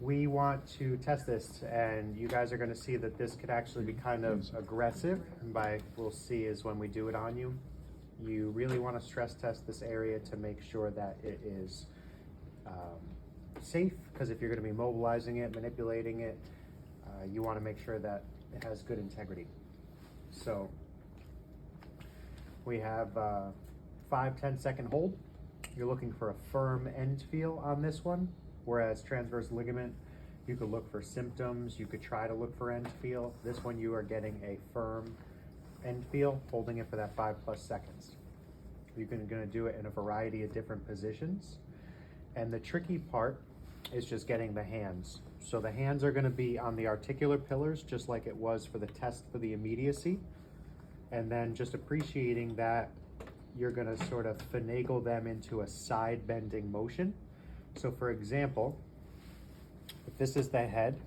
we want to test this, and you guys are going to see that this could actually be kind of aggressive. And by we'll see is when we do it on you, you really want to stress test this area to make sure that it is safe, because if you're going to be mobilizing it, manipulating it, you want to make sure that it has good integrity. So we have 5-10 second hold. You're looking for a firm end feel on this one, whereas transverse ligament, you could look for symptoms, you could try to look for end feel. This one you are getting a firm end feel, holding it for that 5+ seconds. You're going to do it in a variety of different positions. And the tricky part is just getting the hands. So the hands are going to be on the articular pillars, just like it was for the test for the immediacy. And then just appreciating that you're going to sort of finagle them into a side bending motion. So for example, if this is the head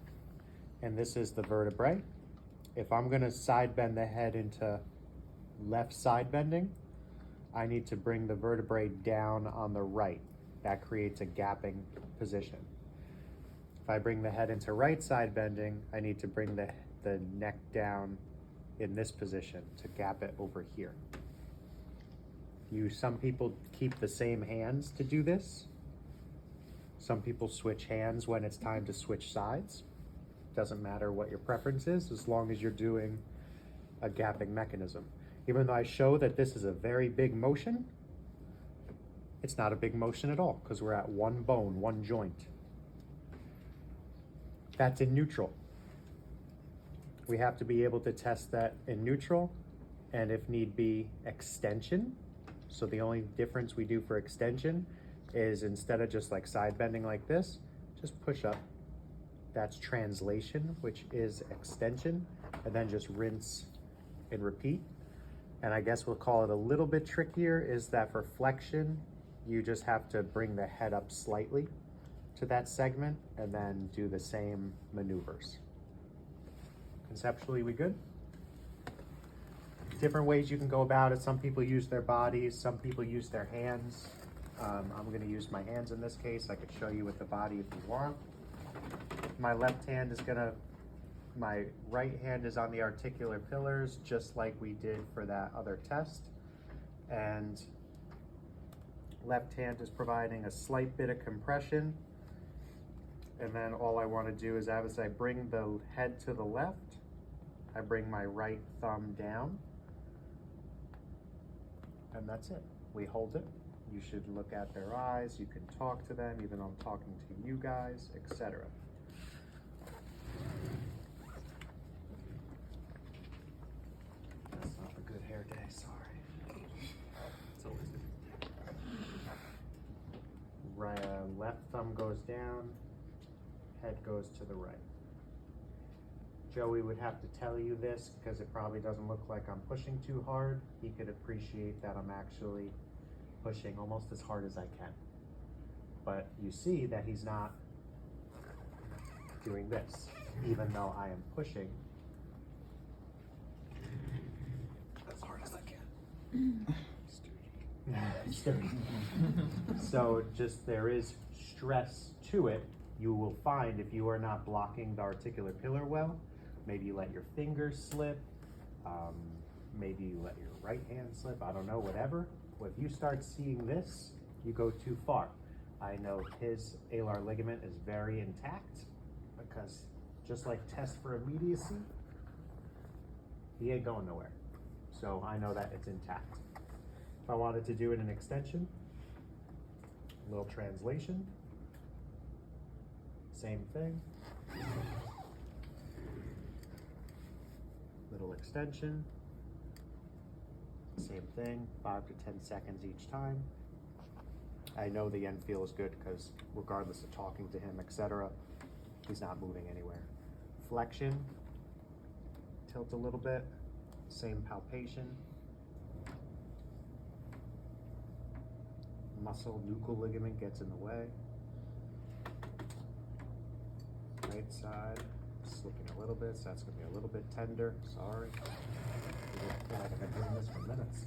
and this is the vertebrae, if I'm going to side bend the head into left side bending, I need to bring the vertebrae down on the right. That creates a gapping position. If I bring the head into right side bending, I need to bring the neck down in this position to gap it over here. Some people keep the same hands to do this. Some people switch hands when it's time to switch sides. Doesn't matter what your preference is, as long as you're doing a gapping mechanism. Even though I show that this is a very big motion, it's not a big motion at all, because we're at one bone, one joint. That's in neutral. We have to be able to test that in neutral, and if need be, extension. So the only difference we do for extension is instead of just like side bending like this, just push up. That's translation, which is extension, and then just rinse and repeat. And I guess we'll call it a little bit trickier is that for flexion, you just have to bring the head up slightly to that segment and then do the same maneuvers. Conceptually, we good? Different ways you can go about it. Some people use their bodies, some people use their hands. I'm going to use my hands in this case. I could show you with the body if you want. My left hand is my right hand is on the articular pillars, just like we did for that other test. And left hand is providing a slight bit of compression. And then all I want to do is as I bring the head to the left, I bring my right thumb down. And that's it. We hold it. You should look at their eyes. You can talk to them, even though I'm talking to you guys, etc. That's not a good hair day, sorry. It's always good. Right, left thumb goes down, head goes to the right. Joey would have to tell you this because it probably doesn't look like I'm pushing too hard. He could appreciate that I'm actually pushing almost as hard as I can. But you see that he's not doing this, even though I am pushing as hard as I can. So just there is stress to it. You will find if you are not blocking the articular pillar well, maybe you let your fingers slip, maybe you let your right hand slip, I don't know, whatever. If you start seeing this, you go too far. I know his alar ligament is very intact because just like test for immediacy, he ain't going nowhere. So I know that it's intact. If I wanted to do it in extension, a little translation, same thing. Little extension, same thing, 5 to 10 seconds each time. I know the end feel is good because regardless of talking to him, etc., he's not moving anywhere. Flexion, tilt a little bit, same palpation. Muscle, nuchal ligament gets in the way. Right side, slipping a little bit, so that's gonna be a little bit tender, sorry. I feel like I've been doing this for minutes.